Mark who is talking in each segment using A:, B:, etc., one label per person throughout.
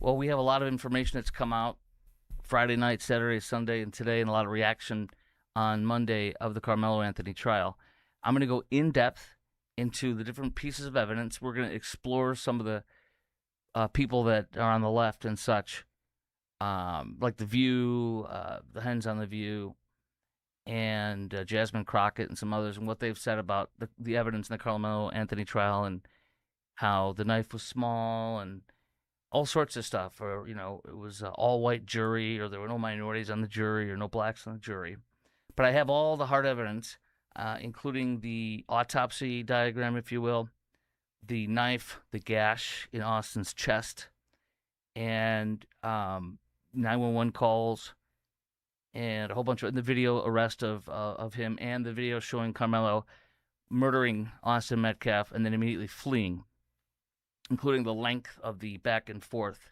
A: Well, we have a lot of information that's come out Friday night, Saturday, Sunday, and today, and a lot of reaction on Monday of the Carmelo Anthony trial. I'm going to go in depth into the different pieces of evidence. We're going to explore some of the people that are on the left and such, like The View, the Hens on The View, and Jasmine Crockett and some others, and what they've said about the evidence in the Carmelo Anthony trial and how the knife was small and all sorts of stuff. Or, it was an all white jury, or there were no minorities on the jury, or no blacks on the jury. But I have all the hard evidence, including the autopsy diagram, if you will, the knife, the gash in Austin's chest, and 911 calls, and a whole bunch of the video arrest of him, and the video showing Karmelo murdering Austin Metcalf and then immediately fleeing, including the length of the back and forth.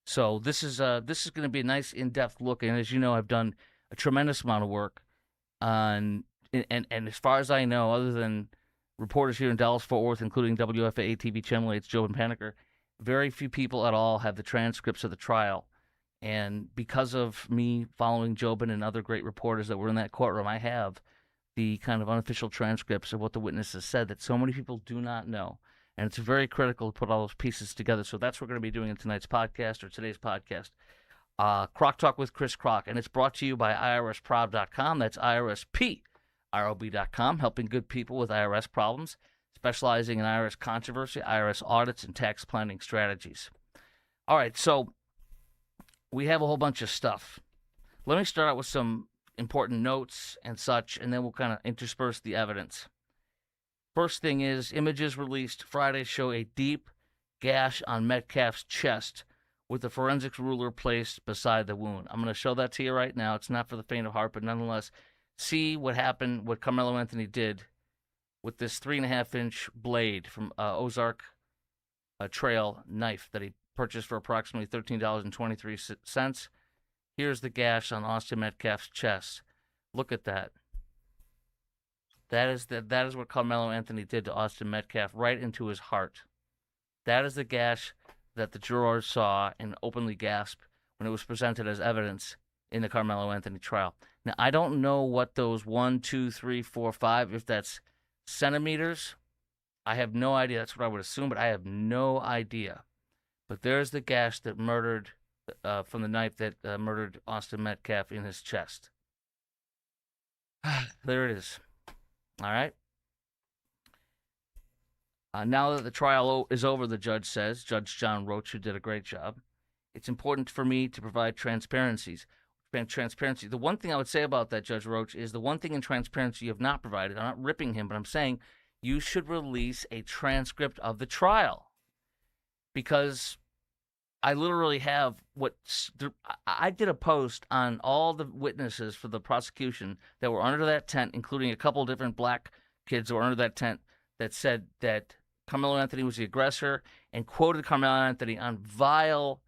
A: So this is going to be a nice in-depth look, and as you know, I've done a tremendous amount of work on, and as far as I know, other than reporters here in Dallas-Fort Worth, including WFAA TV Channel 8's Joe and Paniker, very few people at all have the transcripts of the trial. And because of me following Jobin and other great reporters that were in that courtroom, I have the kind of unofficial transcripts of what the witnesses said that so many people do not know. And it's very critical to put all those pieces together. So that's what we're going to be doing in tonight's podcast, or today's podcast, Croc Talk with Chris Croc. And it's brought to you by IRSprob.com. That's IRSPROB.com, helping good people with IRS problems, specializing in IRS controversy, IRS audits, and tax planning strategies. All right, so we have a whole bunch of stuff. Let me start out with some important notes and such, and then we'll kind of intersperse the evidence. First thing is, images released Friday show a deep gash on Metcalf's chest with the forensics ruler placed beside the wound. I'm going to show that to you right now. It's not for the faint of heart, but nonetheless, see what happened, what Carmelo Anthony did with this 3.5-inch blade from Ozark Trail knife that he purchased for approximately $13.23. Here's the gash on Austin Metcalf's chest. Look at that. That is what Carmelo Anthony did to Austin Metcalf, right into his heart. That is the gash that the jurors saw and openly gasped when it was presented as evidence in the Carmelo Anthony trial. Now, I don't know what those 1, 2, 3, 4, 5, if that's centimeters. I have no idea. That's what I would assume, but I have no idea. But there's the gash that murdered, from the knife that murdered Austin Metcalf in his chest. There it is. All right. Now that the trial is over, the judge says, Judge John Roach, who did a great job, it's important for me to provide transparency. The one thing I would say about that, Judge Roach, is the one thing in transparency you have not provided. I'm not ripping him, but I'm saying you should release a transcript of the trial. Because I literally have I did a post on all the witnesses for the prosecution that were under that tent, including a couple of different black kids who were under that tent, that said that Carmelo Anthony was the aggressor, and quoted Carmelo Anthony on vile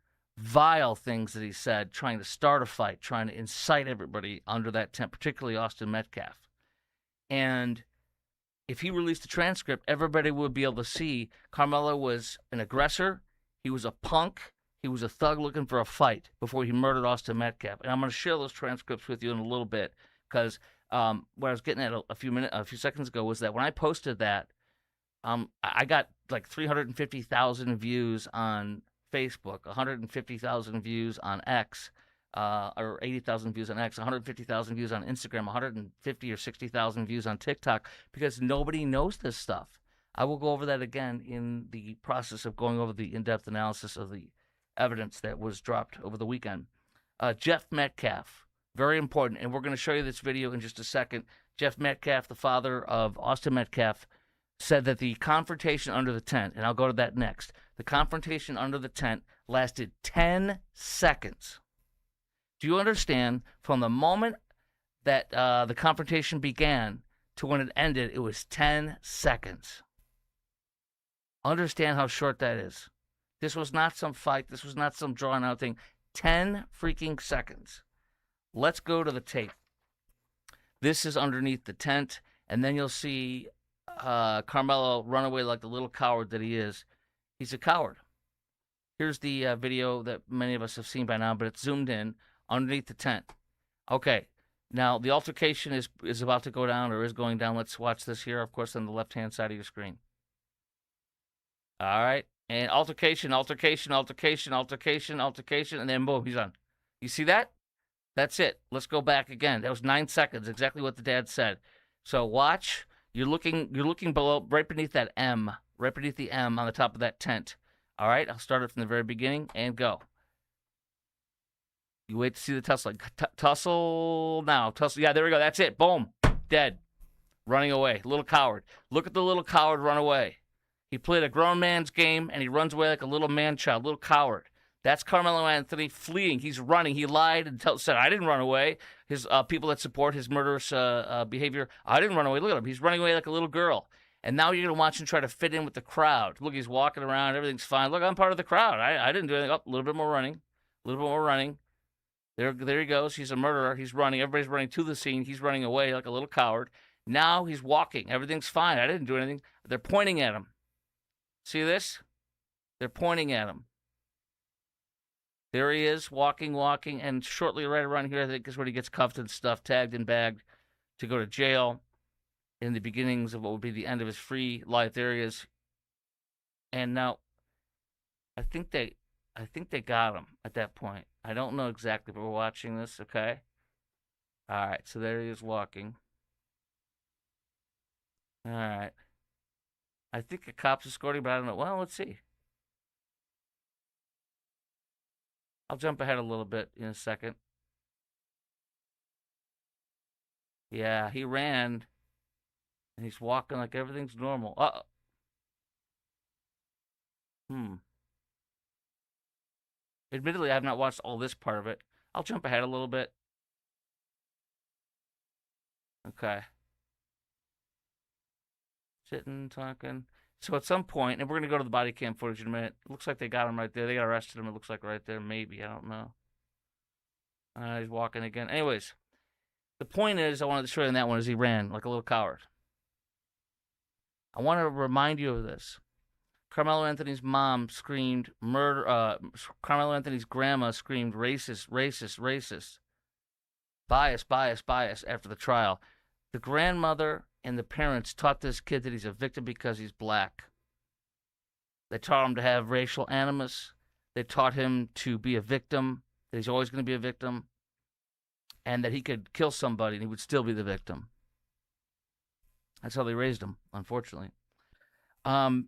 A: things that he said, trying to start a fight, trying to incite everybody under that tent, particularly Austin Metcalf. And if he released a transcript, everybody would be able to see Carmelo was an aggressor, he was a punk, he was a thug looking for a fight before he murdered Austin Metcalf. And I'm going to share those transcripts with you in a little bit, because what I was getting at a few seconds ago was that when I posted that, I got like 350,000 views on Facebook, 150,000 views on X, or 80,000 views on X, 150,000 views on Instagram, 150 or 60,000 views on TikTok, because nobody knows this stuff. I will go over that again in the process of going over the in-depth analysis of the evidence that was dropped over the weekend. Jeff Metcalf, very important, and we're going to show you this video in just a second. Jeff Metcalf, the father of Austin Metcalf, said that the confrontation under the tent, and I'll go to that next, the confrontation under the tent lasted 10 seconds. Do you understand? From the moment that the confrontation began to when it ended, it was 10 seconds. Understand how short that is. This was not some fight. This was not some drawn-out thing. 10 freaking seconds. Let's go to the tape. This is underneath the tent, and then you'll see Carmelo run away like the little coward that he is. He's a coward. Here's the video that many of us have seen by now, but it's zoomed in underneath the tent. Okay, now the altercation is about to go down or is going down. Let's watch this here, of course, on the left-hand side of your screen. All right, and altercation, altercation, altercation, altercation, altercation, and then boom, he's on. You see that? That's it. Let's go back again. That was 9 seconds, exactly what the dad said. So watch. You're looking below, right beneath that M, right beneath the M on the top of that tent. All right, I'll start it from the very beginning and go. You wait to see the tussle. Tussle now. Tussle. Yeah, there we go. That's it. Boom. Dead. Running away. Little coward. Look at the little coward run away. He played a grown man's game, and he runs away like a little man-child, little coward. That's Karmelo Anthony fleeing. He's running. He lied and said, I didn't run away. His people that support his murderous behavior, I didn't run away. Look at him. He's running away like a little girl. And now you're going to watch him try to fit in with the crowd. Look, he's walking around. Everything's fine. Look, I'm part of the crowd. I didn't do anything. Oh, a little bit more running. A little bit more running. There he goes. He's a murderer. He's running. Everybody's running to the scene. He's running away like a little coward. Now he's walking. Everything's fine. I didn't do anything. They're pointing at him. See this? They're pointing at him. There he is, walking, and shortly right around here, I think, is where he gets cuffed and stuff, tagged and bagged to go to jail in the beginnings of what would be the end of his free life. There he is. And now, I think they got him at that point. I don't know exactly, but we're watching this, okay? All right, so there he is walking. All right. I think the cops escorting, but I don't know. Well, let's see. I'll jump ahead a little bit in a second. Yeah, he ran, and he's walking like everything's normal. Admittedly, I have not watched all this part of it. I'll jump ahead a little bit. Okay. Sitting, talking. So at some point, and we're going to go to the body cam footage in a minute. It looks like they got him right there. They got arrested him, it looks like right there. Maybe, I don't know. He's walking again. Anyways, the point is, I wanted to show you in that one, is he ran like a little coward. I want to remind you of this. Karmelo Anthony's mom screamed murder. Karmelo Anthony's grandma screamed racist, racist, racist. Bias, bias, bias after the trial. The grandmother and the parents taught this kid that he's a victim because he's black. They taught him to have racial animus. They taught him to be a victim, that he's always going to be a victim, and that he could kill somebody and he would still be the victim. That's how they raised him, unfortunately. The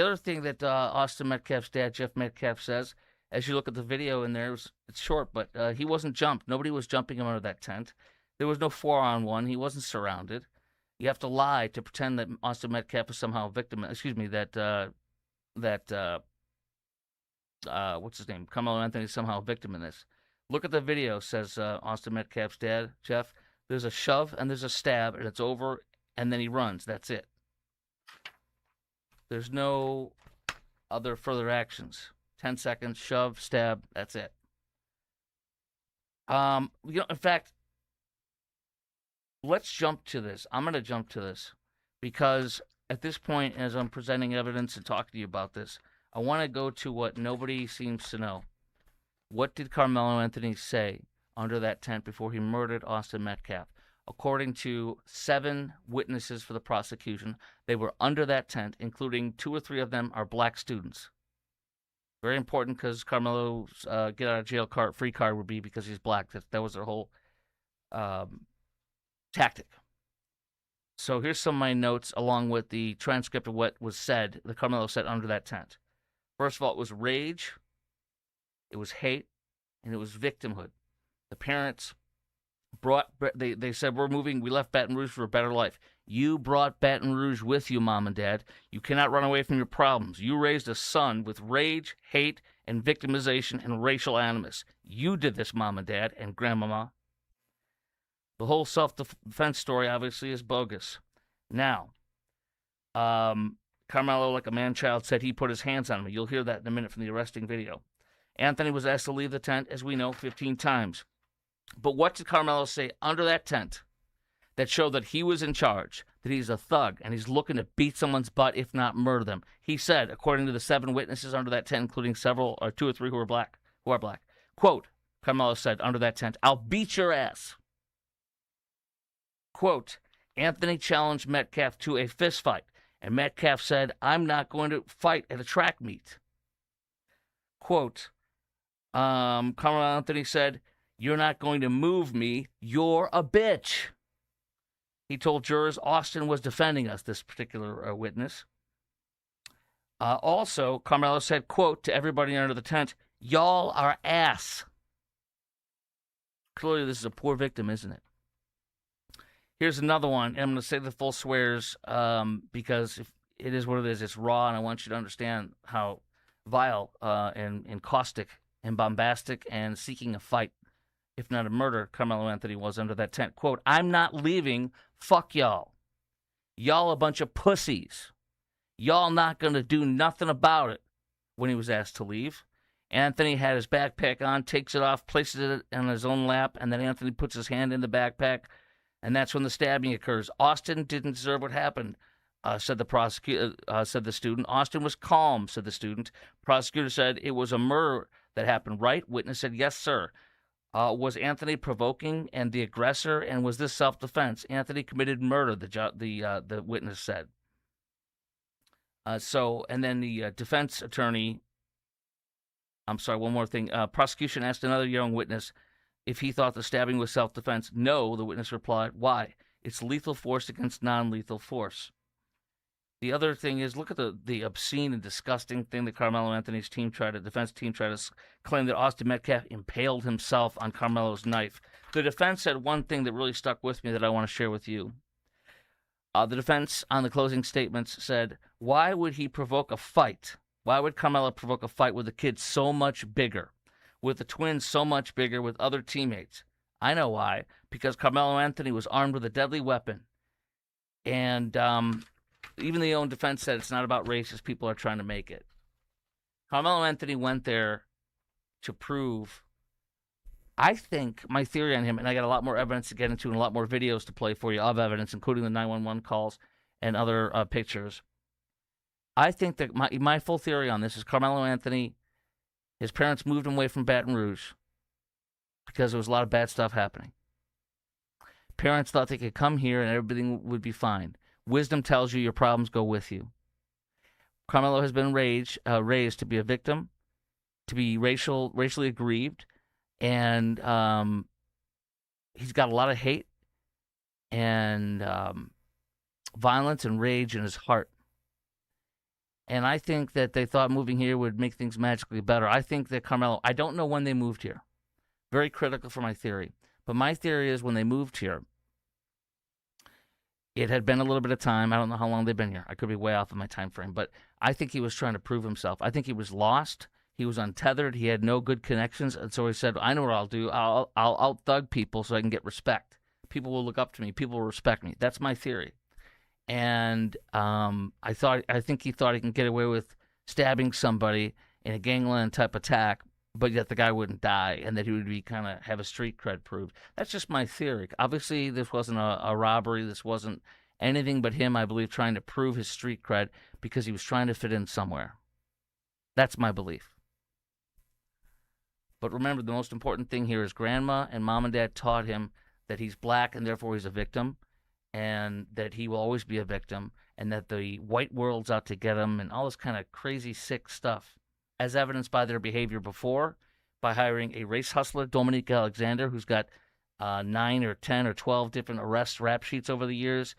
A: other thing that Austin Metcalf's dad, Jeff Metcalf, says, as you look at the video in there, it's short, but he wasn't jumped. Nobody was jumping him out of that tent. There was no 4-on-1. He wasn't surrounded. You have to lie to pretend that Austin Metcalf is somehow a victim. Excuse me, what's his name? Karmelo Anthony is somehow a victim in this. Look at the video, says Austin Metcalf's dad, Jeff. There's a shove and there's a stab, and it's over, and then he runs. That's it. There's no other further actions. 10 seconds, shove, stab, that's it. In fact, let's jump to this. I'm going to jump to this because at this point, as I'm presenting evidence and talking to you about this, I want to go to what nobody seems to know. What did Karmelo Anthony say under that tent before he murdered Austin Metcalf? According to 7 witnesses for the prosecution, they were under that tent, including 2 or 3 of them are black students. Very important because Karmelo's get out of jail free card would be because he's black. That was their whole tactic. So here's some of my notes along with the transcript of what was said, that Karmelo said under that tent. First of all, it was rage, it was hate, and it was victimhood. The parents they said, we left Baton Rouge for a better life. You brought Baton Rouge with you, Mom and Dad. You cannot run away from your problems. You raised a son with rage, hate, and victimization and racial animus. You did this, Mom and Dad, and Grandmama. The whole self-defense story, obviously, is bogus. Now, Karmelo, like a man-child, said he put his hands on me. You'll hear that in a minute from the arresting video. Anthony was asked to leave the tent, as we know, 15 times. But what did Karmelo say under that tent that showed that he was in charge, that he's a thug and he's looking to beat someone's butt, if not murder them. He said, according to the 7 witnesses under that tent, including several or 2 or 3 who are black, quote, Karmelo said under that tent, "I'll beat your ass." Quote, Anthony challenged Metcalf to a fist fight, and Metcalf said, "I'm not going to fight at a track meet." Quote, Karmelo Anthony said, "You're not going to move me. You're a bitch." He told jurors Austin was defending us, this particular witness. Also, Karmelo said, quote, to everybody under the tent, "Y'all are ass." Clearly, this is a poor victim, isn't it? Here's another one, and I'm going to say the full swears because if it is what it is. It's raw, and I want you to understand how vile and caustic and bombastic and seeking a fight, if not a murder, Karmelo Anthony was under that tent. Quote, "I'm not leaving. Fuck y'all. Y'all a bunch of pussies. Y'all not going to do nothing about it," when he was asked to leave. Anthony had his backpack on, takes it off, places it on his own lap, and then Anthony puts his hand in the backpack, and that's when the stabbing occurs. Austin didn't deserve what happened, said the prosecutor. Said the student. Austin was calm, said the student. Prosecutor said it was a murder that happened, right? Witness said, "Yes, sir." Was Anthony provoking and the aggressor, and was this self-defense? Anthony committed murder, the witness said. And then the defense attorney, I'm sorry, one more thing. Prosecution asked another young witness if he thought the stabbing was self-defense. No, the witness replied. Why? It's lethal force against non-lethal force. The other thing is, look at the obscene and disgusting thing that Karmelo Anthony's defense team tried to claim that Austin Metcalf impaled himself on Carmelo's knife. The defense said one thing that really stuck with me that I want to share with you. The defense on the closing statements said, why would he provoke a fight? Why would Karmelo provoke a fight with a kid so much bigger, with the twins so much bigger, with other teammates? I know why. Because Karmelo Anthony was armed with a deadly weapon. And even the own defense said it's not about race, as people are trying to make it. Karmelo Anthony went there to prove, I think, my theory on him, and I got a lot more evidence to get into and a lot more videos to play for you of evidence, including the 911 calls and other pictures. I think that my full theory on this is Karmelo Anthony, his parents moved him away from Baton Rouge because there was a lot of bad stuff happening. Parents thought they could come here and everything would be fine. Wisdom tells you your problems go with you. Karmelo has been raised to be a victim, to be racially aggrieved, and he's got a lot of hate and violence and rage in his heart. And I think that they thought moving here would make things magically better. I think that Karmelo, I don't know when they moved here. Very critical for my theory. But my theory is when they moved here, it had been a little bit of time. I don't know how long they've been here. I could be way off of my time frame. But I think he was trying to prove himself. I think he was lost. He was untethered. He had no good connections. And so he said, I know what I'll do. I'll out-thug people so I can get respect. People will look up to me. People will respect me. That's my theory. And I think he thought he can get away with stabbing somebody in a gangland type attack, but yet the guy wouldn't die, and that he would be kind of have a street cred proved. That's just my theory. Obviously, this wasn't a robbery. This wasn't anything but him, I believe, trying to prove his street cred because he was trying to fit in somewhere. That's my belief. But remember, the most important thing here is grandma and mom and dad taught him that he's black and therefore he's a victim, and that he will always be a victim, and that the white world's out to get him, and all this kind of crazy, sick stuff, as evidenced by their behavior before, by hiring a race hustler, Dominique Alexander, who's got 9 or 10 or 12 different arrest rap sheets over the years,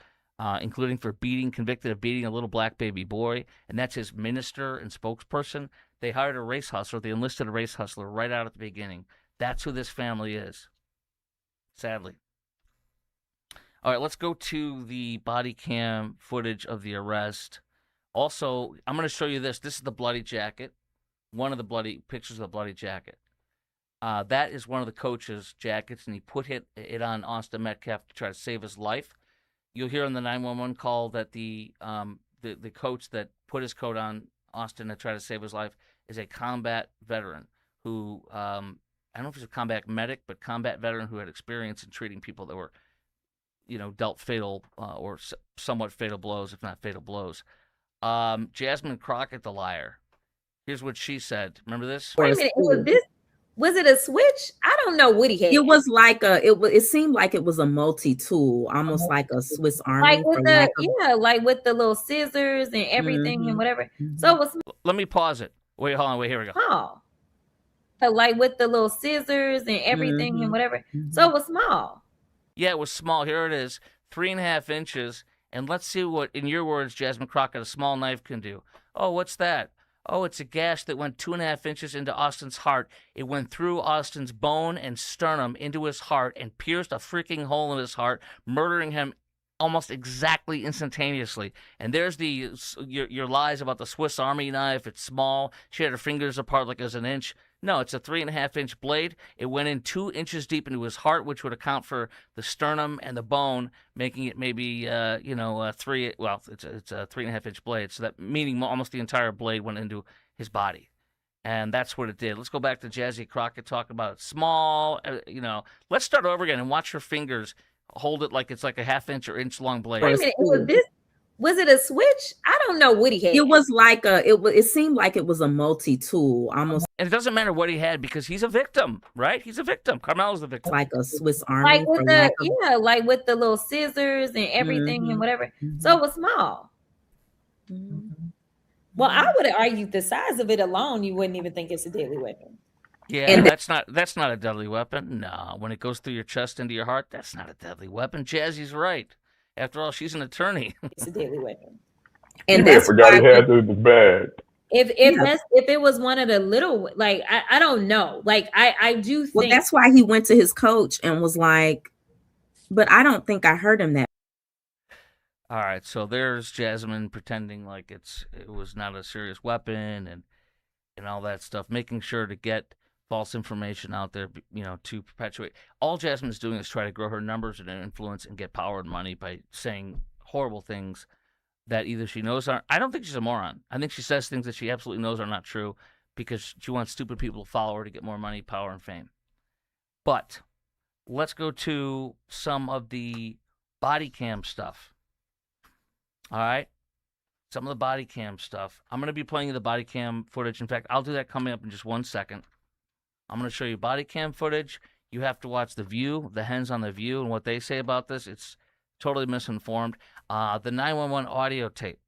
A: including for convicted of beating a little black baby boy, and that's his minister and spokesperson. They hired a race hustler. They enlisted a race hustler right out at the beginning. That's who this family is, sadly. All right, let's go to the body cam footage of the arrest. Also, I'm going to show you this. This is the bloody jacket, one of the bloody pictures of the bloody jacket. That is one of the coach's jackets, and he put it on Austin Metcalf to try to save his life. You'll hear on the 911 call that the coach that put his coat on Austin to try to save his life is a combat veteran who, I don't know if he's a combat medic, but combat veteran who had experience in treating people that were dealt fatal or somewhat fatal blows, if not fatal blows. Jasmine Crockett, the liar. Here's what she said. Remember this?
B: Wait a minute. Was it a switch? I don't know what he had.
C: It was like it seemed like it was a multi-tool, almost like a Swiss Army,
B: like with like with the little scissors and everything and whatever. So it was.
A: Let me pause it. Wait, hold on. Wait, here we go.
B: Small. Like with the little scissors and everything and whatever. So it was small.
A: Yeah, it was small. Here it is, 3.5 inches. And let's see what, in your words, Jasmine Crockett, a small knife can do. Oh, what's that? Oh, it's a gash that went 2.5 inches into Austin's heart. It went through Austin's bone and sternum into his heart and pierced a freaking hole in his heart, murdering him almost exactly instantaneously. And there's your lies about the Swiss Army knife. It's small. She had her fingers apart like it was an inch. No, it's a 3.5-inch blade. It went in 2 inches deep into his heart, which would account for the sternum and the bone, making it maybe, three. Well, it's a 3.5-inch blade. So that meaning almost the entire blade went into his body, and that's what it did. Let's go back to Jazzy Crockett talking about small. Let's start over again and watch her fingers hold it like it's like a 1/2 inch or inch long blade.
B: Wait a minute. Was it a switch? I don't know what he had.
C: It was like it seemed like it was a multi-tool, almost.
A: And it doesn't matter what he had because he's a victim, right? He's a victim. Carmelo's the victim.
C: Like a Swiss Army.
B: Like with like with the little scissors and everything and whatever. So it was small. Well, I would have argued the size of it alone, you wouldn't even think it's a deadly weapon.
A: Yeah, and that's not a deadly weapon. No, when it goes through your chest into your heart, that's not a deadly weapon. Jazzy's right. After all, she's an attorney.
B: It's a deadly weapon.
C: And that's
D: forgot he had the bag.
B: If it was one of the little, like I don't know, like I do think.
C: Well, that's why he went to his coach and was like, but I don't think I heard him that.
A: All right, so there's Jasmine pretending like it was not a serious weapon and all that stuff, making sure to get false information out there, to perpetuate. All Jasmine's doing is try to grow her numbers and influence and get power and money by saying horrible things that either she knows aren't. I don't think she's a moron. I think she says things that she absolutely knows are not true because she wants stupid people to follow her to get more money, power, and fame. But let's go to some of the body cam stuff. All right? Some of the body cam stuff. I'm going to be playing the body cam footage. In fact, I'll do that coming up in just 1 second. I'm going to show you body cam footage. You have to watch The View, the hens on The View, and what they say about this. It's totally misinformed. The 911 audio tape.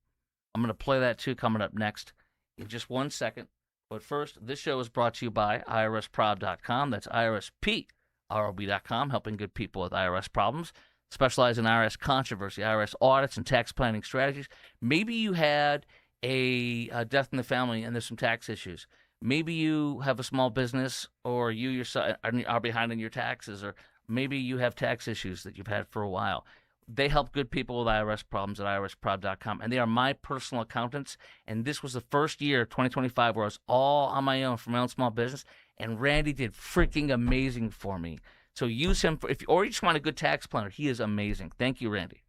A: I'm going to play that too coming up next in just 1 second. But first, this show is brought to you by IRSprob.com. That's IRSPROB.com, helping good people with IRS problems. Specialize in IRS controversy, IRS audits, and tax planning strategies. Maybe you had a death in the family and there's some tax issues. Maybe you have a small business or you yourself are behind in your taxes, or maybe you have tax issues that you've had for a while. They help good people with IRS problems at IRSprob.com, and they are my personal accountants. And this was the first year, 2025, where I was all on my own for my own small business, and Randy did freaking amazing for me. So use him or you just want a good tax planner. He is amazing. Thank you, Randy.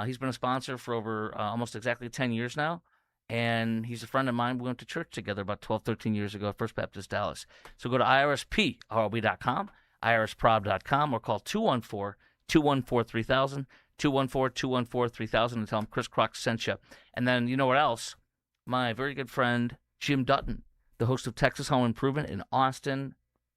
A: He's been a sponsor for over almost exactly 10 years now. And he's a friend of mine. We went to church together about 12, 13 years ago at First Baptist Dallas. So go to IRSPROB.com, IRSprob.com, or call 214-214-3000, 214-214-3000, and tell them Chris Crock sent you. And then you know what else? My very good friend, Jim Dutton, the host of Texas Home Improvement in Austin,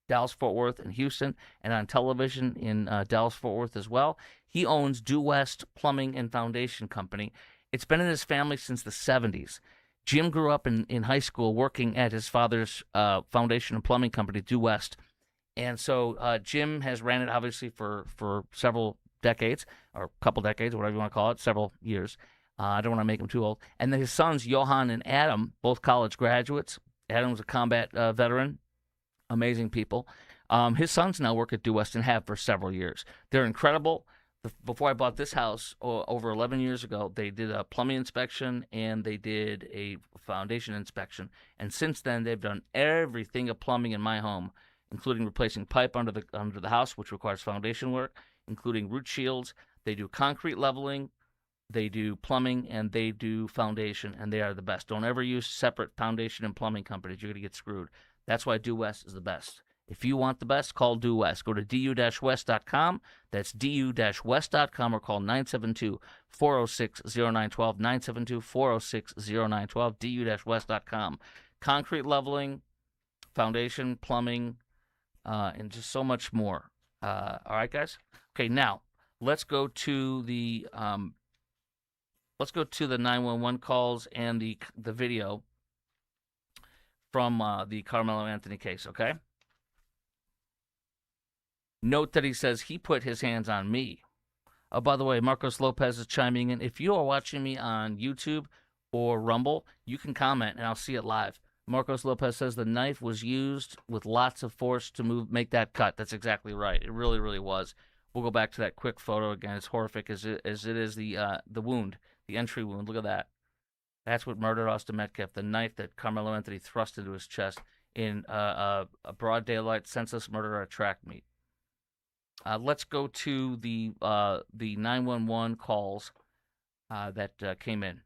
A: Dallas-Fort Worth, and Houston, and on television in Dallas-Fort Worth as well. He owns Due West Plumbing and Foundation Company. It's been in his family since the 70s. Jim grew up in high school working at his father's foundation and plumbing company, Due West. And so Jim has ran it, obviously, for several decades, or a couple decades, whatever you want to call it, several years. I don't want to make him too old. And then his sons, Johan and Adam, both college graduates. Adam's a combat veteran. Amazing people. His sons now work at Due West and have for several years. They're incredible. Before I bought this house over 11 years ago, they did a plumbing inspection and they did a foundation inspection. And since then, they've done everything of plumbing in my home, including replacing pipe under the house, which requires foundation work, including root shields. They do concrete leveling, they do plumbing, and they do foundation, and they are the best. Don't ever use separate foundation and plumbing companies. You're going to get screwed. That's why Due West is the best. If you want the best, call Due West. Go to du-west.com. That's du-west.com, or call 972-406-0912, 972-406-0912, du-west.com. Concrete leveling, foundation, plumbing, and just so much more. All right, guys? Okay, now let's go to the 911 calls and the video from the Karmelo Anthony case, okay? Note that he says he put his hands on me. Oh, by the way, Marcos Lopez is chiming in. If you are watching me on YouTube or Rumble, you can comment and I'll see it live. Marcos Lopez says the knife was used with lots of force to make that cut. That's exactly right. It really, really was. We'll go back to that quick photo again. As horrific as it is the wound, the entry wound. Look at that. That's what murdered Austin Metcalf. The knife that Karmelo Anthony thrust into his chest in a broad daylight, senseless murder at a track meet. Let's go to the 911 calls that came in.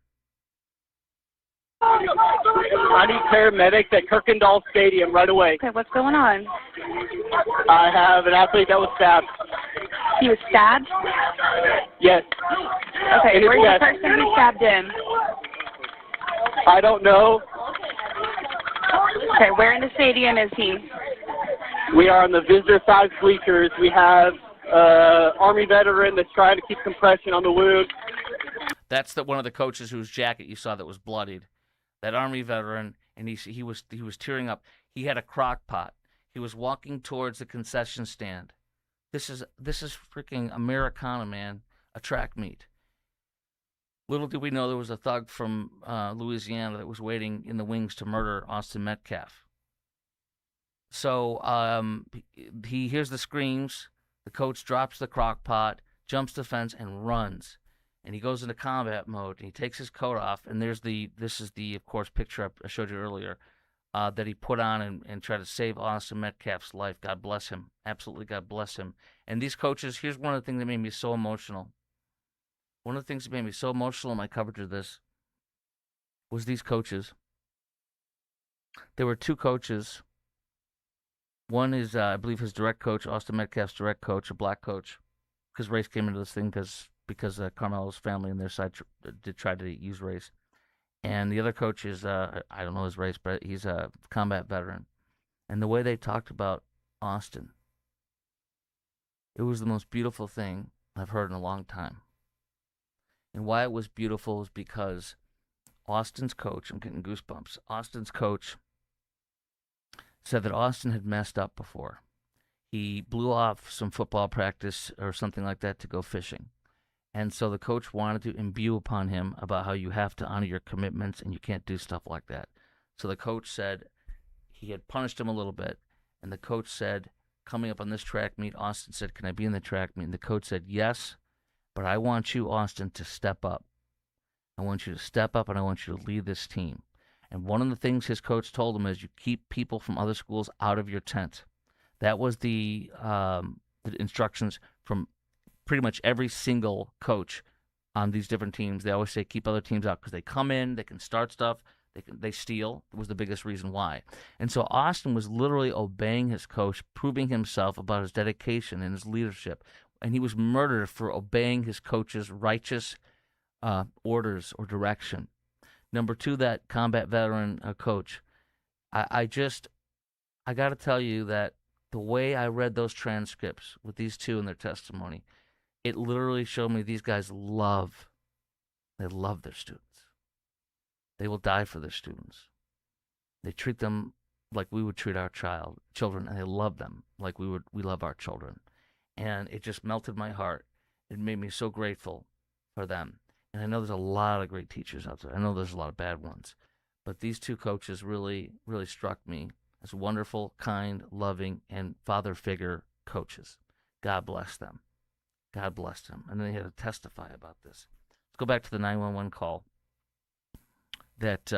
D: I need paramedics at Kirkendall Stadium right away.
E: Okay, what's going on?
D: I have an athlete that was stabbed.
E: He was stabbed?
D: Yes.
E: Okay, where's the person who stabbed him?
D: I don't know.
E: Okay, where in the stadium is he?
D: We are on the visitor side bleachers. We have Army veteran that's trying to keep compression on the wound.
A: That's one of the coaches whose jacket you saw that was bloodied. That Army veteran, and he was tearing up. He had a crock pot. He was walking towards the concession stand. This is freaking Americana, man. A track meet. Little did we know there was a thug from Louisiana that was waiting in the wings to murder Austin Metcalf. So he hears the screams. The coach drops the crock pot, jumps the fence, and runs. And he goes into combat mode. And he takes his coat off, and this is the of course picture I showed you earlier that he put on and tried to save Austin Metcalf's life. God bless him. Absolutely, God bless him. And these coaches, here's one of the things that made me so emotional. One of the things that made me so emotional in my coverage of this was these coaches. There were two coaches. One is, I believe, his direct coach, Austin Metcalf's direct coach, a black coach, because race came into this thing because Carmelo's family and their side did try to use race. And the other coach is, I don't know his race, but he's a combat veteran. And the way they talked about Austin, it was the most beautiful thing I've heard in a long time. And why it was beautiful was because Austin's coach, I'm getting goosebumps, Austin's coach said that Austin had messed up before. He blew off some football practice or something like that to go fishing. And so the coach wanted to imbue upon him about how you have to honor your commitments and you can't do stuff like that. So the coach said he had punished him a little bit. And the coach said, coming up on this track meet, Austin said, "Can I be in the track meet?" And the coach said, "Yes, but I want you, Austin, to step up. I want you to step up and I want you to lead this team." And one of the things his coach told him is you keep people from other schools out of your tent. That was the instructions from pretty much every single coach on these different teams. They always say keep other teams out because they come in, they can start stuff, they steal. Was the biggest reason why. And so Austin was literally obeying his coach, proving himself about his dedication and his leadership. And he was murdered for obeying his coach's righteous orders or direction. Number two, that combat veteran coach. I got to tell you that the way I read those transcripts with these two in their testimony, it literally showed me these guys love their students. They will die for their students. They treat them like we would treat our children, and they love them like we love our children. And it just melted my heart. It made me so grateful for them. And I know there's a lot of great teachers out there. I know there's a lot of bad ones. But these two coaches really, really struck me as wonderful, kind, loving, and father figure coaches. God bless them. God bless them. And then they had to testify about this. Let's go back to the 911 call that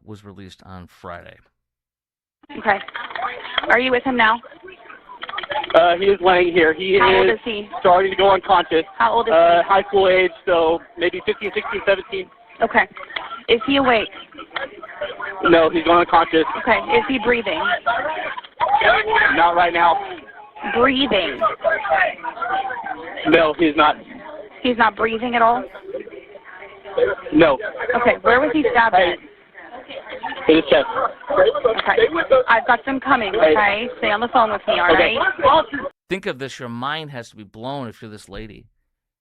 A: was released on Friday.
E: Okay. Are you with him now?
D: He is laying here.
E: How old is he?
D: Starting to go unconscious.
E: How old is he?
D: High school age, so maybe 15, 16, 17.
E: Okay. Is he awake?
D: No, he's going unconscious.
E: Okay. Is he breathing?
D: out right now.
E: Breathing.
D: No, he's not.
E: He's not breathing at all?
D: No.
E: Okay, where was he stabbed at?
D: In his chest.
E: Okay. I've got them coming, okay? Stay on the phone with me, all right?
A: Think of this. Your mind has to be blown if you're this lady.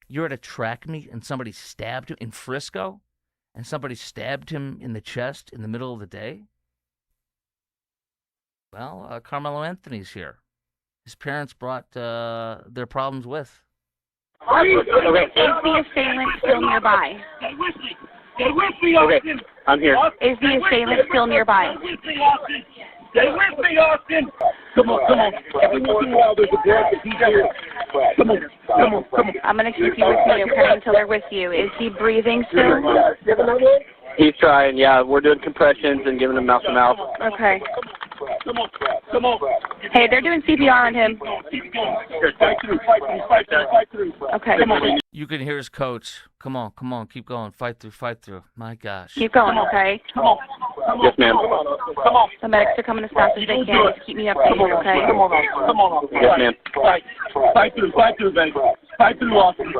A: You're at a track meet and somebody stabbed him in Frisco, and somebody stabbed him in the chest in the middle of the day? Well, Karmelo Anthony's here. His parents brought their problems with.
D: Okay.
E: Is the assailant still nearby?
D: Okay, I'm here.
E: Is the assailant still nearby?
F: Stay with me, Austin. Come on. Every once in a while, there's a breath that he's here. Come on.
E: I'm going to keep you with me, okay, until they're with you. Is he breathing still?
D: He's trying, yeah. We're doing compressions and giving him mouth to mouth.
E: Okay.
F: Come on.
E: Hey, they're doing CPR on him.
F: Fight through.
E: Okay.
A: You can hear his coach. Come on, keep going. Fight through. My gosh.
E: Keep going, okay?
D: Yes, ma'am.
E: The medics are coming as fast as they can. Just keep me updated, okay?
F: Come on.
D: Yes, ma'am.
F: Fight through, baby. Fight through, Austin.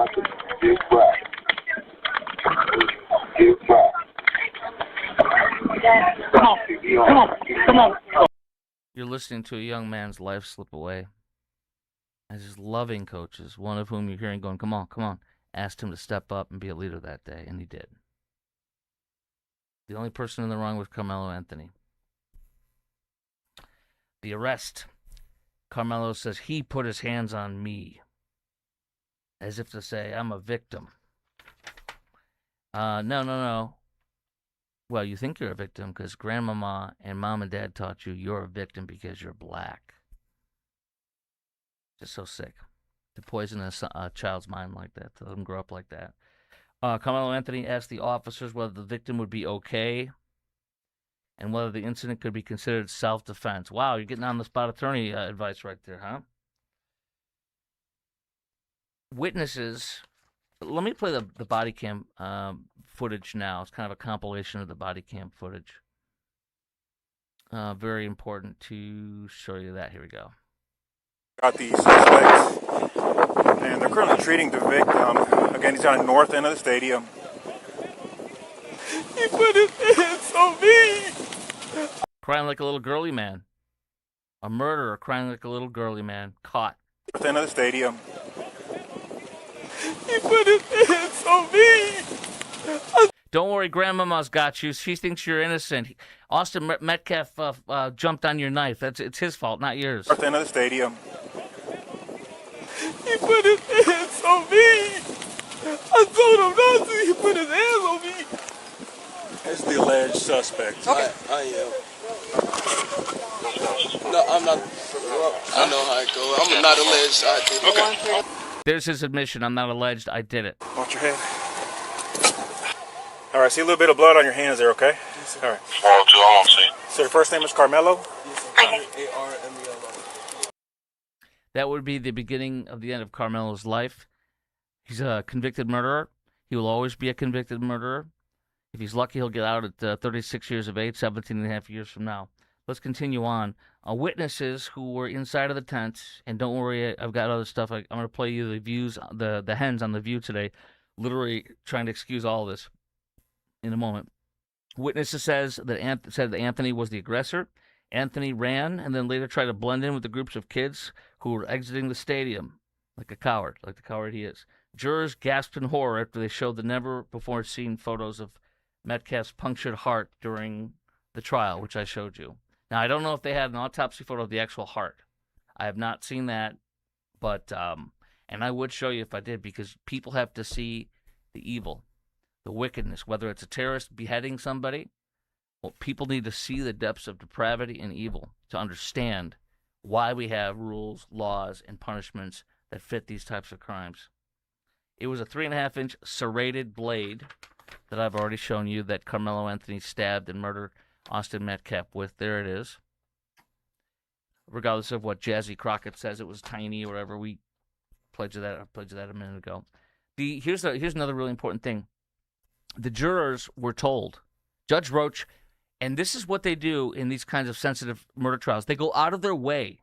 F: Come on.
A: You're listening to a young man's life slip away. As his loving coaches, one of whom you're hearing going, come on, asked him to step up and be a leader that day, and he did. The only person in the wrong was Karmelo Anthony. The arrest. Karmelo says he put his hands on me, as if to say, I'm a victim. No. Well, you think you're a victim because grandmama and mom and dad taught you you're a victim because you're black. Just so sick to poison a child's mind like that, to let them grow up like that. Karmelo Anthony asked the officers whether the victim would be okay and whether the incident could be considered self-defense. Wow, you're getting on-the-spot attorney advice right there, huh? Witnesses. Let me play the body cam footage now. It's kind of a compilation of the body cam footage. Very important to show you that. Here we go.
G: Got the suspects, and they're currently treating the victim. Again, he's on the north end of the stadium.
F: He put his hands on me.
A: Crying like a little girly man. A murderer crying like a little girly man. Caught.
G: North end of the stadium.
F: He put his hands on me.
A: Don't worry, Grandmama's got you. She thinks you're innocent. Austin Metcalf jumped on your knife. It's his fault, not yours.
G: North end of the stadium.
F: He put his hands on me. I told him not to. He put his hands on me.
H: It's the alleged suspect.
F: Okay.
H: I am. No, I'm not. I know how it goes. I'm not alleged. I did.
G: Okay.
A: There's his admission. I'm not alleged. I did it.
G: Watch your head. All right, see a little bit of blood on your hands there, okay? All right. So your first name is Karmelo?
H: A-R-M-E-L-O.
A: That would be the beginning of the end of Karmelo's life. He's a convicted murderer. He will always be a convicted murderer. If he's lucky, he'll get out at 36 years of age, 17 and a half years from now. Let's continue on. Witnesses who were inside of the tent, and don't worry, I've got other stuff. I'm going to play you the views, the hens on The View today, literally trying to excuse all of this in a moment. Witnesses said that Anthony was the aggressor. Anthony ran and then later tried to blend in with the groups of kids who were exiting the stadium like a coward, like the coward he is. Jurors gasped in horror after they showed the never-before-seen photos of Metcalf's punctured heart during the trial, which I showed you. Now, I don't know if they had an autopsy photo of the actual heart. I have not seen that, but and I would show you if I did, because people have to see the evil, the wickedness, whether it's a terrorist beheading somebody. Well, people need to see the depths of depravity and evil to understand why we have rules, laws, and punishments that fit these types of crimes. It was a 3.5-inch serrated blade that I've already shown you that Karmelo Anthony stabbed and murdered Austin Metcalf with. There it is. Regardless of what Jazzy Crockett says, it was tiny or whatever. We pledged that a minute ago. Here's another really important thing. The jurors were told, Judge Roach, and this is what they do in these kinds of sensitive murder trials. They go out of their way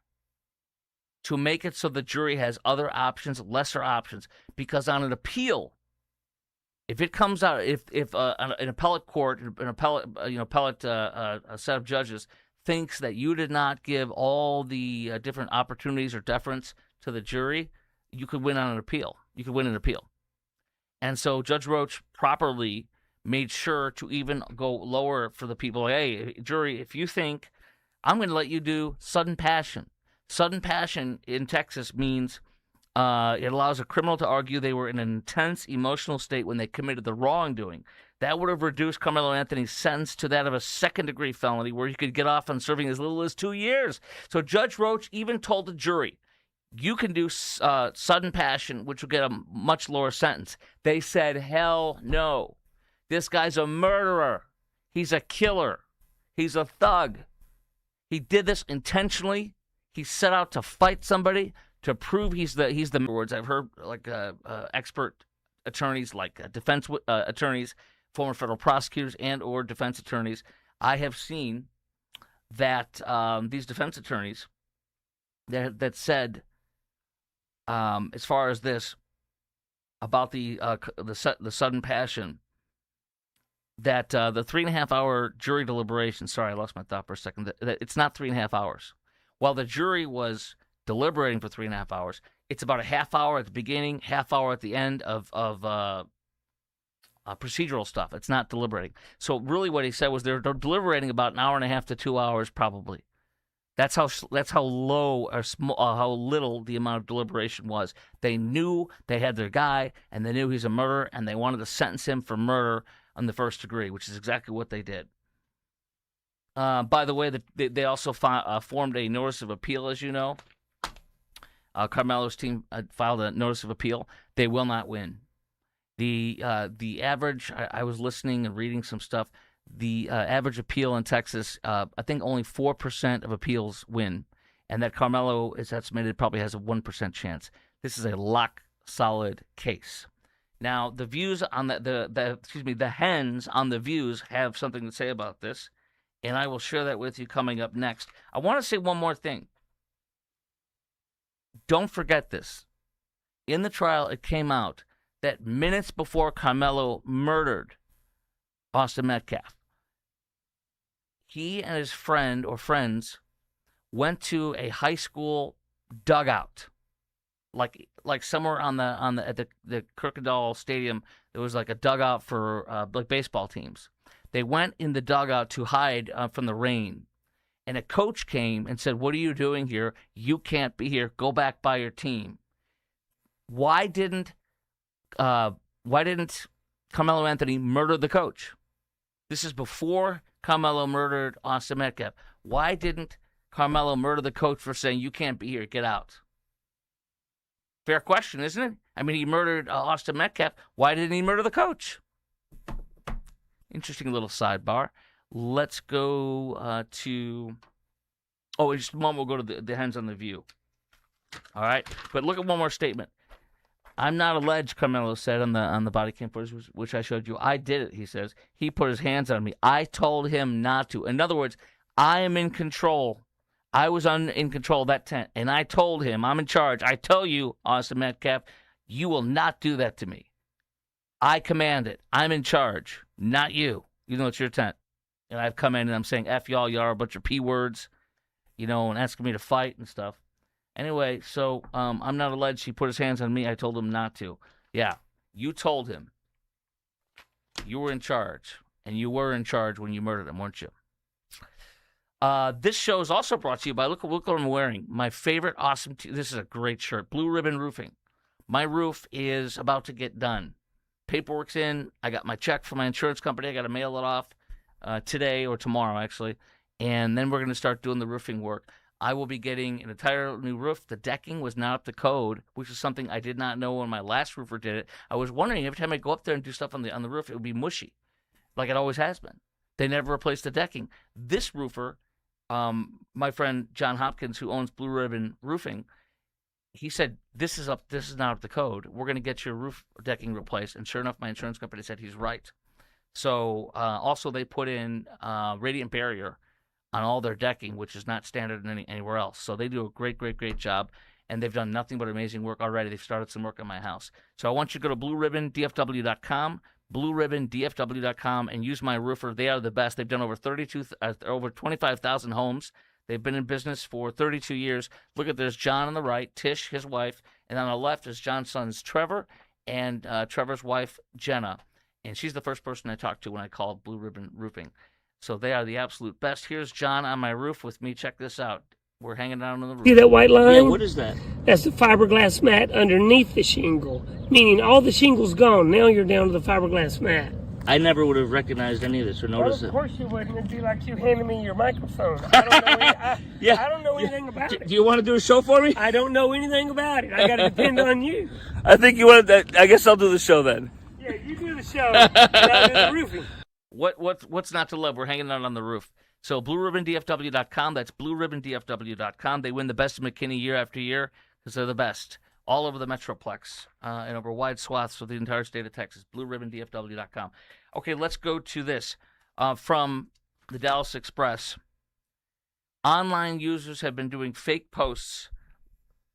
A: to make it so the jury has other options, lesser options, because on an appeal, if it comes out, if an appellate court, an appellate a set of judges thinks that you did not give all the different opportunities or deference to the jury, you could win on an appeal. You could win an appeal. And so Judge Roach properly made sure to even go lower for the people. Hey, jury, if you think I'm going to let you do sudden passion. Sudden passion in Texas means it allows a criminal to argue they were in an intense emotional state when they committed the wrongdoing. That would have reduced Karmelo Anthony's sentence to that of a second-degree felony where he could get off on serving as little as 2 years. So Judge Roach even told the jury, you can do sudden passion, which will get a much lower sentence. They said, hell no. This guy's a murderer. He's a killer. He's a thug. He did this intentionally. He set out to fight somebody to prove he's the words. I've heard like expert attorneys, like defense attorneys, former federal prosecutors, and or defense attorneys. I have seen that these defense attorneys that said, as far as this about the sudden passion, that the 3.5 hour jury deliberation. Sorry, I lost my thought for a second. That it's not 3.5 hours. While the jury was deliberating for 3.5 hours, it's about a half hour at the beginning, half hour at the end of procedural stuff. It's not deliberating. So really, what he said was they're deliberating about an hour and a half to 2 hours, probably. That's how low or how little the amount of deliberation was. They knew they had their guy, and they knew he's a murderer, and they wanted to sentence him for murder on the first degree, which is exactly what they did. By the way, they also formed a notice of appeal, as you know. Karmelo's team filed a notice of appeal. They will not win. The average, I was listening and reading some stuff, the average appeal in Texas, I think only 4% of appeals win, and that Karmelo is estimated probably has a 1% chance. This is a lock-solid case. Now, the views on the hens on the views have something to say about this, and I will share that with you coming up next. I want to say one more thing. Don't forget this. In the trial, it came out that minutes before Karmelo murdered Austin Metcalf, he and his friend or friends went to a high school dugout, like somewhere at the Kirkendall Stadium. There was like a dugout for like baseball teams. They went in the dugout to hide from the rain, and a coach came and said, "What are you doing here? You can't be here. Go back by your team." Why didn't Karmelo Anthony murder the coach? This is before Karmelo murdered Austin Metcalf. Why didn't Karmelo murder the coach for saying, you can't be here, get out? Fair question, isn't it? I mean, he murdered Austin Metcalf. Why didn't he murder the coach? Interesting little sidebar. Let's go to... Oh, in just a moment, we'll go to the hens on the view. All right? But look at one more statement. I'm not alleged, Karmelo said on the body cam footage, which I showed you. I did it, he says. He put his hands on me. I told him not to. In other words, I am in control. I was in control of that tent, and I told him, I'm in charge. I tell you, Austin Metcalf, you will not do that to me. I command it. I'm in charge, not you. You know, it's your tent. And I've come in and I'm saying, F y'all, y'all are a bunch of P words, and asking me to fight and stuff. Anyway, so I'm not alleged he put his hands on me. I told him not to. Yeah, you told him. You were in charge, and you were in charge when you murdered him, weren't you? This show is also brought to you by, look what I'm wearing. My favorite awesome, this is a great shirt, Blue Ribbon Roofing. My roof is about to get done. Paperwork's in. I got my check from my insurance company. I got to mail it off today or tomorrow, actually. And then we're going to start doing the roofing work. I will be getting an entire new roof. The decking was not up to code, which is something I did not know when my last roofer did it. I was wondering every time I go up there and do stuff on the roof, it would be mushy, like it always has been. They never replaced the decking. This roofer, my friend John Hopkins, who owns Blue Ribbon Roofing, he said, this is not up to code. We're going to get your roof decking replaced. And sure enough, my insurance company said he's right. So also they put in radiant barrier on all their decking, which is not standard anywhere else. So they do a great, great, great job, and they've done nothing but amazing work already. They've started some work on my house. So I want you to go to blueribbondfw.com, blueribbondfw.com, and use my roofer. They are the best. They've done over 25,000 homes. They've been in business for 32 years. Look at, there's John on the right, Tish, his wife, and on the left is John's sons, Trevor, and Trevor's wife, Jenna. And she's the first person I talked to when I called Blue Ribbon Roofing. So they are the absolute best. Here's John on my roof with me. Check this out. We're hanging down on the roof.
I: See that white line?
A: Yeah, what is that?
I: That's the fiberglass mat underneath the shingle, meaning all the shingle's gone. Now you're down to the fiberglass mat.
A: I never would have recognized any of this or noticed it.
I: Of course you wouldn't. It'd be like you handing me your microphone. I don't know, I don't know anything about it.
A: Do you want to do a show for me?
I: I don't know anything about it. I got to depend on you.
A: I think you want to. I guess I'll do the show then.
I: Yeah, you do the show, and I'll do the roofing.
A: What's not to love? We're hanging out on the roof. So blueribbondfw.com. That's blueribbondfw.com. They win the Best of McKinney year after year because they're the best all over the Metroplex and over wide swaths of the entire state of Texas. blueribbondfw.com. Okay, let's go to this from the Dallas Express. Online users have been doing fake posts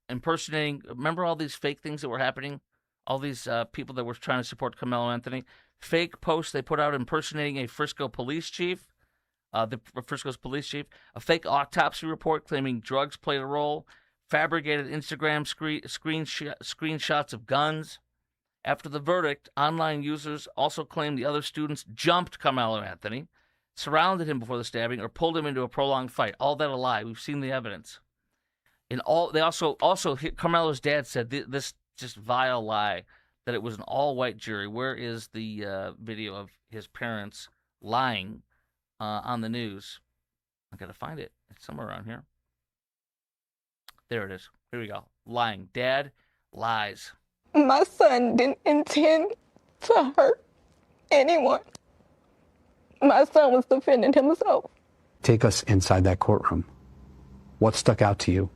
A: impersonating. Remember all these fake things that were happening? All these people that were trying to support Karmelo Anthony. Fake posts they put out impersonating a Frisco police chief. Frisco's police chief, a fake autopsy report claiming drugs played a role, fabricated Instagram screenshots of guns. After the verdict, online users also claimed the other students jumped Karmelo Anthony, surrounded him before the stabbing, or pulled him into a prolonged fight. All that a lie. We've seen the evidence. They also Carmelo's dad said this just vile lie that it was an all-white jury. Where is the video of his parents lying on the news? I gotta find it. It's somewhere around here. There it is. Here we go. Lying. Dad lies.
J: My son didn't intend to hurt anyone. My son was defending himself.
K: Take us inside that courtroom. What stuck out to you?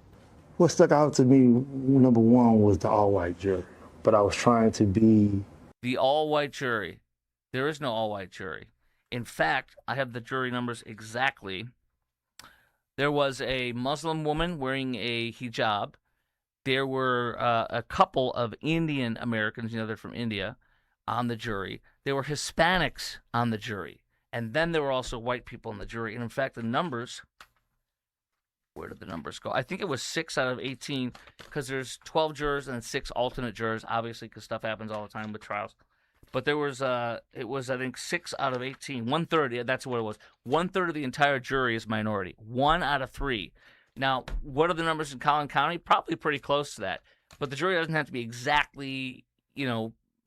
L: What stuck out to me, number one, was the all-white jury. But I was trying to be...
A: The all-white jury. There is no all-white jury. In fact, I have the jury numbers exactly. There was a Muslim woman wearing a hijab. There were a couple of Indian Americans, they're from India, on the jury. There were Hispanics on the jury. And then there were also white people on the jury. And in fact, the numbers, where did the numbers go? I think it was 6 out of 18 because there's 12 jurors and 6 alternate jurors, obviously, because stuff happens all the time with trials. But there was, I think, 6 out of 18. 1/3, yeah, that's what it was. 1/3 of the entire jury is minority. 1 out of 3. Now, what are the numbers in Collin County? Probably pretty close to that. But the jury doesn't have to be exactly,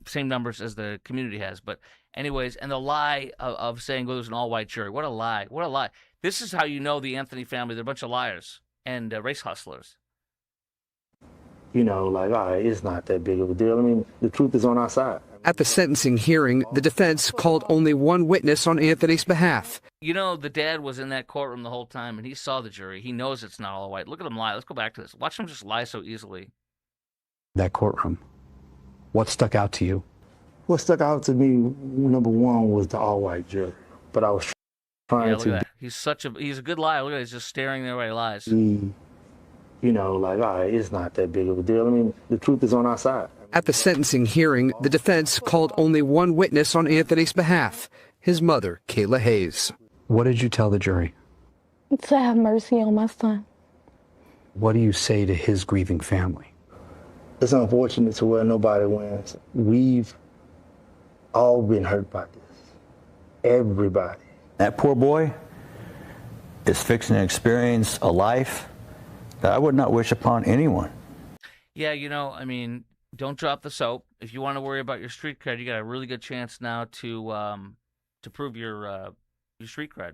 A: same numbers as the community has. But anyways, and the lie of saying, well, there's an all-white jury. What a lie. What a lie. This is how you know the Anthony family. They're a bunch of liars and race hustlers.
L: All right, it's not that big of a deal. I mean, the truth is on our side.
K: At the sentencing hearing, the defense called only one witness on Anthony's behalf.
A: The dad was in that courtroom the whole time, and he saw the jury. He knows it's not all white. Look at him lie. Let's go back to this. Watch him just lie so easily.
K: That courtroom. What stuck out to you?
L: What stuck out to me, number one, was the all-white jury. But I was trying
A: look at that. He's a good liar. Look at that. He's just staring there while he lies.
L: All right, it's not that big of a deal. I mean, the truth is on our side.
K: At the sentencing hearing, the defense called only one witness on Anthony's behalf, his mother, Kayla Hayes. What did you tell the jury?
J: To have mercy on my son.
K: What do you say to his grieving family?
L: It's unfortunate to where nobody wins. We've all been hurt by this. Everybody.
M: That poor boy is fixing to experience a life that I would not wish upon anyone.
A: Yeah, don't drop the soap. If you want to worry about your street cred, you got a really good chance now to prove your street cred.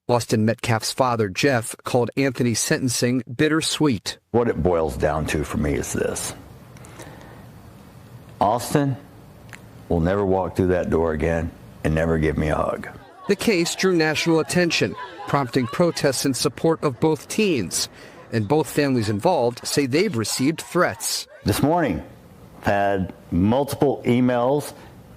K: Austin Metcalf's father, Jeff, called Anthony's sentencing bittersweet.
M: What it boils down to for me is this. Austin will never walk through that door again and never give me a hug.
K: The case drew national attention, prompting protests in support of both teens. And both families involved say they've received threats.
M: This morning, I've had multiple emails,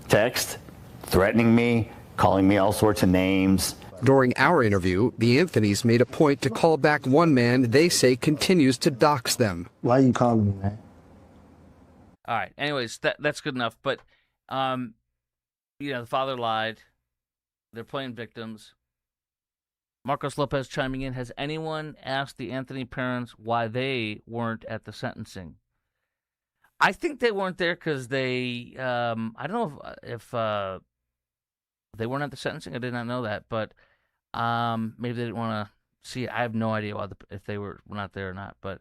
M: texts, threatening me, calling me all sorts of names.
K: During our interview, the Anthonys made a point to call back one man they say continues to dox them.
L: Why you calling me, man?
A: All right. Anyways, that's good enough. But, the father lied. They're playing victims. Marcos Lopez chiming in. Has anyone asked the Anthony parents why they weren't at the sentencing? I think they weren't there because they, I don't know if they weren't at the sentencing. I did not know that, but maybe they didn't want to see it. I have no idea if they were not there or not, but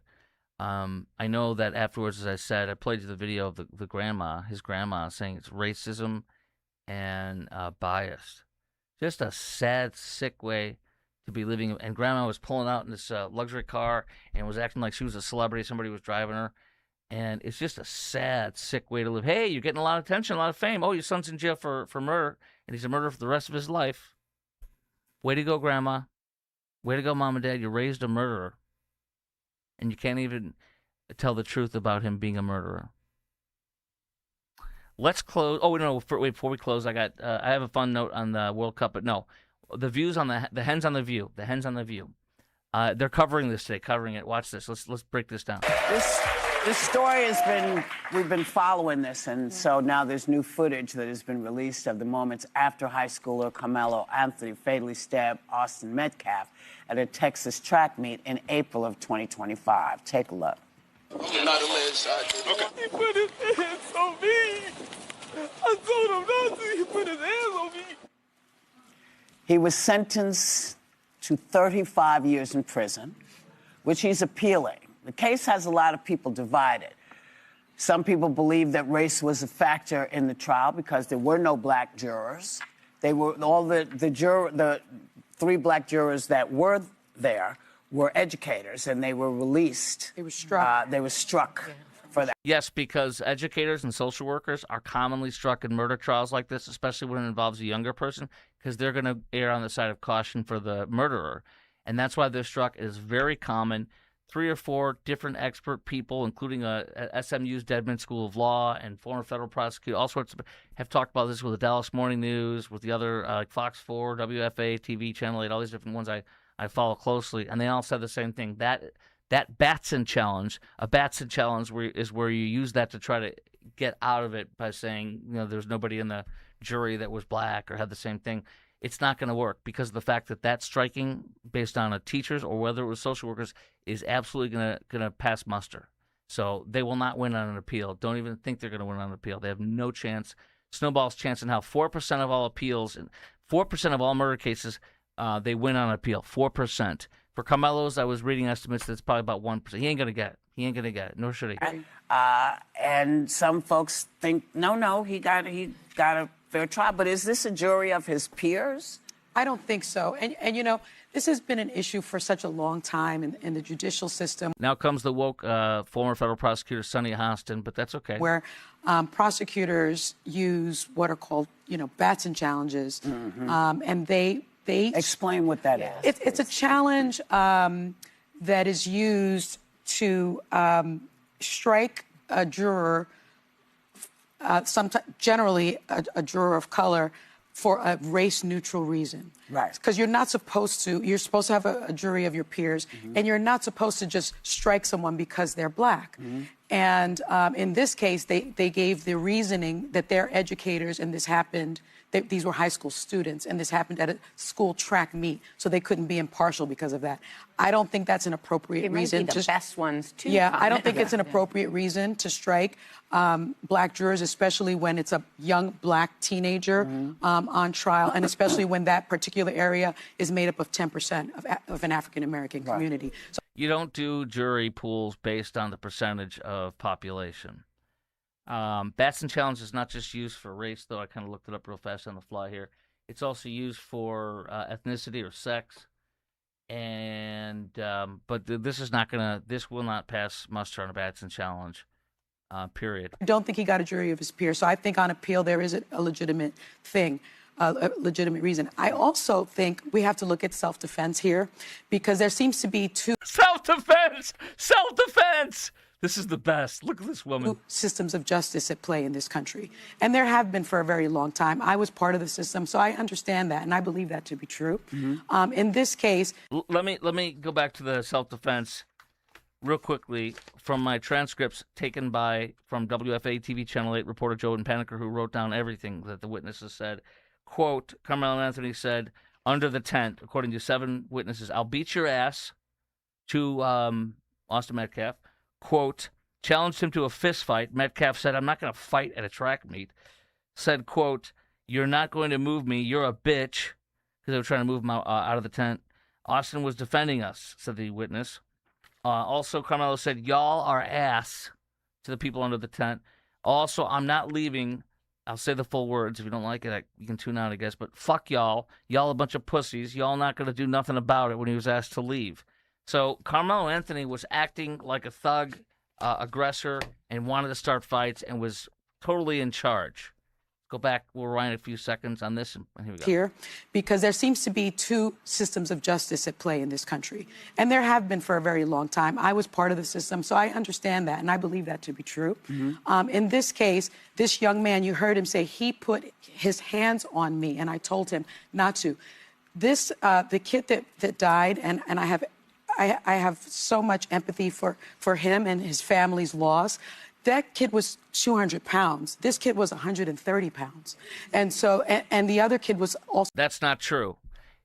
A: I know that afterwards, as I said, I played you the video of his grandma saying it's racism and biased. Just a sad, sick way to be living. And grandma was pulling out in this luxury car and was acting like she was a celebrity. Somebody was driving her. And it's just a sad, sick way to live. Hey, you're getting a lot of attention, a lot of fame. Oh, your son's in jail for murder, and he's a murderer for the rest of his life. Way to go, Grandma. Way to go, Mom and Dad. You raised a murderer. And you can't even tell the truth about him being a murderer. Let's close. Oh, no, before we close, I have a fun note on the World Cup, but no. The views on the hens on the View. The hens on the View. They're covering this today, covering it. Watch this. Let's break this down.
N: This story we've been following this, and so now there's new footage that has been released of the moments after high schooler Karmelo Anthony fatally stabbed Austin Metcalf at a Texas track meet in April of 2025. Take a look.
H: I'm not a landslide.
F: Okay. He put his hands on me. I told him not to. He put his hands on me.
N: He was sentenced to 35 years in prison, which he's appealing. The case has a lot of people divided. Some people believe that race was a factor in the trial because there were no black jurors. They were the three black jurors that were there were educators, and they were released.
O: They were struck.
N: They were struck for that.
A: Yes, because educators and social workers are commonly struck in murder trials like this, especially when it involves a younger person, because they're going to err on the side of caution for the murderer. And that's why they're struck. It is very common. 3 or 4 different expert people, including SMU's Dedman School of Law and former federal prosecutor, all sorts of, have talked about this with the Dallas Morning News, with the other like Fox 4, WFA, TV, Channel 8, all these different ones I follow closely, and they all said the same thing. That Batson challenge, a Batson challenge is where you use that to try to get out of it by saying, there's nobody in the jury that was black or had the same thing. It's not going to work because of the fact that striking based on a teacher's or whether it was social workers is absolutely going to pass muster. So they will not win on an appeal. Don't even think they're going to win on an appeal. They have no chance. Snowball's chance in hell. 4% of all appeals, 4% of all murder cases, they win on appeal. 4%. For Karmelo's, I was reading estimates that's probably about 1%. He ain't going to get it. Nor should he.
N: And some folks think, no, he got a fair trial. But is this a jury of his peers?
O: I don't think so. And this has been an issue for such a long time in the judicial system.
A: Now comes the woke former federal prosecutor Sonny Hostin, but that's okay.
O: Where prosecutors use what are called, Batson challenges, and they
N: explain what that is.
O: It's a challenge that is used to strike a juror, generally a juror of color, for a race-neutral reason.
N: Right.
O: Because you're supposed to have a jury of your peers, and you're not supposed to just strike someone because they're black. And in this case, they gave the reasoning that they're educators, and this happened, these were high school students, and this happened at a school track meet, so they couldn't be impartial because of that. I don't think that's an appropriate reason.
P: They might be the best ones, too.
O: Yeah, I don't think it's an appropriate reason to strike black jurors, especially when it's a young black teenager on trial, and especially when that particular area is made up of 10% of an African-American community. So
A: you don't do jury pools based on the percentage of population. Batson challenge is not just used for race, though. I kind of looked it up real fast on the fly here. It's also used for ethnicity or sex. And but this will not pass muster on a Batson challenge. Period.
O: I don't think he got a jury of his peers. So I think on appeal there is a legitimate thing, a legitimate reason. I also think we have to look at self-defense here because there seems to be two.
A: Self-defense! Self-defense! This is the best. Look at this woman.
O: Systems of justice at play in this country. And there have been for a very long time. I was part of the system, so I understand that, and I believe that to be true. In this case...
A: Let me go back to the self-defense real quickly from my transcripts taken from WFA TV Channel 8 reporter Joe Paniker, who wrote down everything that the witnesses said. Quote, Karmelo Anthony said, under the tent, according to 7 witnesses, "I'll beat your ass," to Austin Metcalf. Quote, challenged him to a fist fight. Metcalf said, "I'm not going to fight at a track meet." Said, quote, "You're not going to move me. You're a bitch," because they were trying to move him out of the tent. Austin was defending us, said the witness. Also, Karmelo said, "Y'all are ass," to the people under the tent. Also, "I'm not leaving." I'll say the full words. If you don't like it, you can tune out, I guess. But fuck y'all. Y'all a bunch of pussies. Y'all not going to do nothing about it when he was asked to leave. So Karmelo Anthony was acting like a thug, aggressor, and wanted to start fights and was totally in charge. Go back. We'll rewind a few seconds on this. And here we go.
O: Here, because there seems to be 2 systems of justice at play in this country. And there have been for a very long time. I was part of the system, so I understand that, and I believe that to be true. In this case, this young man, you heard him say he put his hands on me, and I told him not to. This, the kid that died, and I have so much empathy for him and his family's loss. That kid was 200 pounds. This kid was 130 pounds. And so, and the other kid was also...
A: That's not true.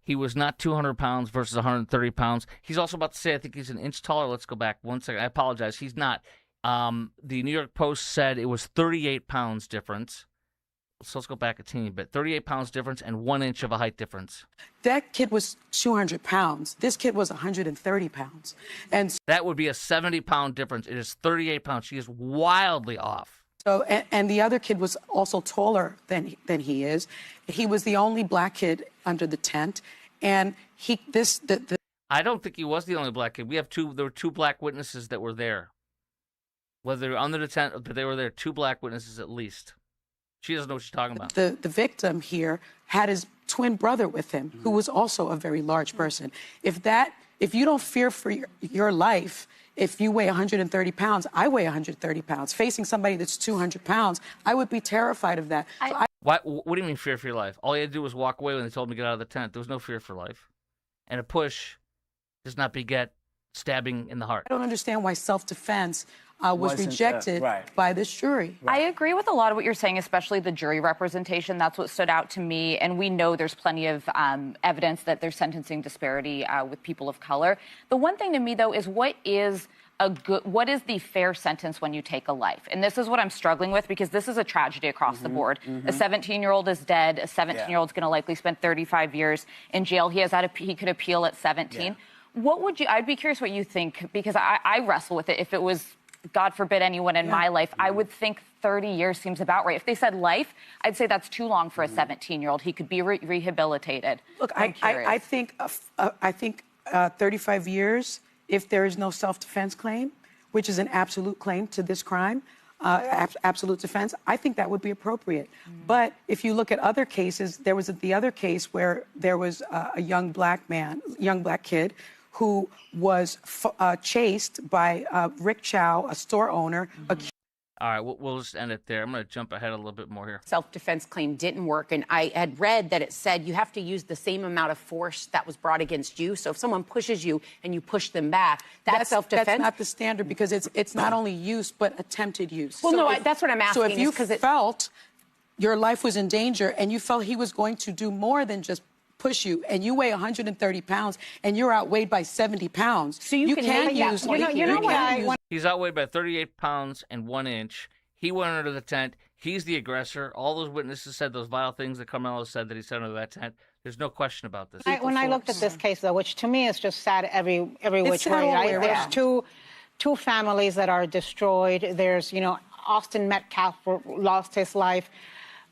A: He was not 200 pounds versus 130 pounds. He's also about to say, I think he's an inch taller. Let's go back 1 second. I apologize. He's not. The New York Post said it was 38 pounds difference. So let's go back a teeny bit. 38 pounds difference and 1 inch of a height difference.
O: That kid was 200 pounds. This kid was 130 pounds. And
A: that would be a 70-pound difference. It is 38 pounds. She is wildly off.
O: So, and the other kid was also taller than he is. He was the only black kid under the tent. And
A: I don't think he was the only black kid. There were 2 black witnesses that were there. Whether they were under the tent, but they were there. 2 black witnesses at least. She doesn't know what she's talking about.
O: The victim here had his twin brother with him, who was also a very large person. If you don't fear for your life, if you weigh 130 pounds, I weigh 130 pounds. Facing somebody that's 200 pounds, I would be terrified of that.
A: What do you mean fear for your life? All you had to do was walk away when they told him to get out of the tent. There was no fear for life. And a push does not beget stabbing in the heart.
O: I don't understand why self-defense was rejected by this jury.
E: I agree with a lot of what you're saying, especially the jury representation. That's what stood out to me. And we know there's plenty of evidence that there's sentencing disparity with people of color. The one thing to me, though, is what is the fair sentence when you take a life? And this is what I'm struggling with, because this is a tragedy across the board. A 17-year-old is dead. A 17-year-old is going to likely spend 35 years in jail. He could appeal at 17. Yeah. I'd be curious what you think, because I wrestle with it. If it was, God forbid, anyone in my life, I would think 30 years seems about right. If they said life, I'd say that's too long for a 17-year-old. He could be rehabilitated.
O: Look, I think 35 years, if there is no self-defense claim, which is an absolute claim to this crime, absolute defense, I think that would be appropriate. But if you look at other cases, there was the other case where there was a young black kid, who was chased by Rick Chow, a store owner.
A: All right, we'll just end it there. I'm going to jump ahead a little bit more here.
P: Self-defense claim didn't work, and I had read that it said you have to use the same amount of force that was brought against you. So if someone pushes you and you push them back, that's self-defense?
O: That's not the standard, because it's not only use, but attempted use.
P: Well, so that's what I'm asking.
O: So if you felt your life was in danger and you felt he was going to do more than just push you, and you weigh 130 pounds, and you're outweighed by 70 pounds.
P: So you can use.
A: He's outweighed by 38 pounds and 1 inch. He went under the tent. He's the aggressor. All those witnesses said those vile things that Karmelo said that he said under that tent. There's no question about this.
Q: When I looked at this case, though, which to me is just sad every which way, right? There's two families that are destroyed. There's, Austin Metcalf lost his life.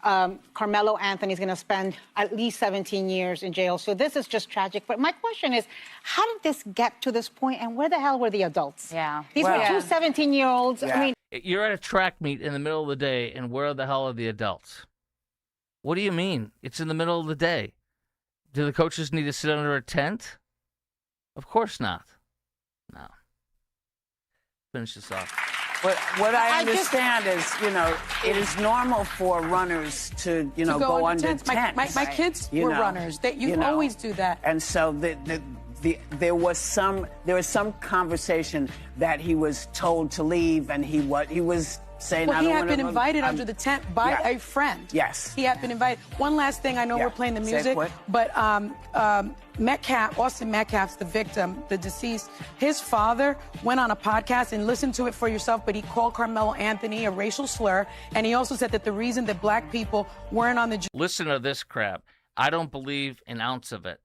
Q: Karmelo Anthony's going to spend at least 17 years in jail. So this is just tragic. But my question is, how did this get to this point, and where the hell were the adults?
E: Yeah.
Q: These were two 17-year-olds.
A: Yeah. I mean, you're at a track meet in the middle of the day, and where the hell are the adults? What do you mean? It's in the middle of the day. Do the coaches need to sit under a tent? Of course not. No. Finish this off.
N: What I understand is, it is normal for runners to, go under tents.
O: My kids were runners. You always do that.
N: And so there was some conversation that he was told to leave, and he was saying,
O: he had been invited under the tent by a friend.
N: Yes.
O: He had been invited. One last thing, I know we're playing the music, but Austin Metcalf's the victim, the deceased. His father went on a podcast, and listen to it for yourself, but he called Karmelo Anthony a racial slur, and he also said that the reason that black people weren't on the...
A: Listen to this crap. I don't believe an ounce of it.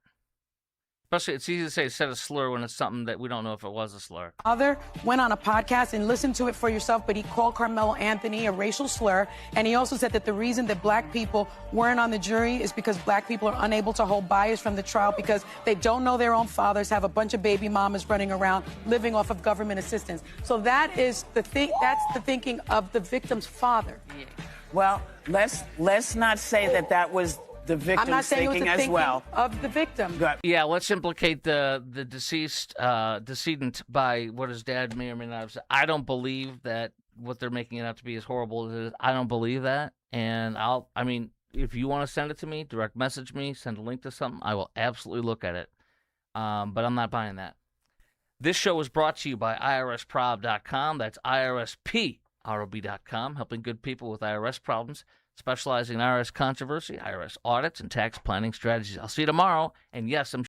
A: Especially, it's easy to say said a slur when it's something that we don't know if it was a slur.
O: Father went on a podcast, and listen to it for yourself, but he called Karmelo Anthony a racial slur, and he also said that the reason that black people weren't on the jury is because black people are unable to hold bias from the trial because they don't know their own fathers, have a bunch of baby mamas running around living off of government assistance. So that is the thing. That's the thinking of the victim's father.
N: Well, let's not say that was the victim's
O: I'm not saying
N: thinking
O: it was the
N: as well.
O: Of the victim.
A: Yeah, let's implicate the deceased decedent by what his dad may or may not have said. I don't believe that what they're making it out to be as horrible as it is. I don't believe that. And if you want to send it to me, direct message me, send a link to something, I will absolutely look at it. But I'm not buying that. This show is brought to you by IRSprob.com. That's IRSPROB.com, helping good people with IRS problems. Specializing in IRS controversy, IRS audits, and tax planning strategies. I'll see you tomorrow. And yes, I'm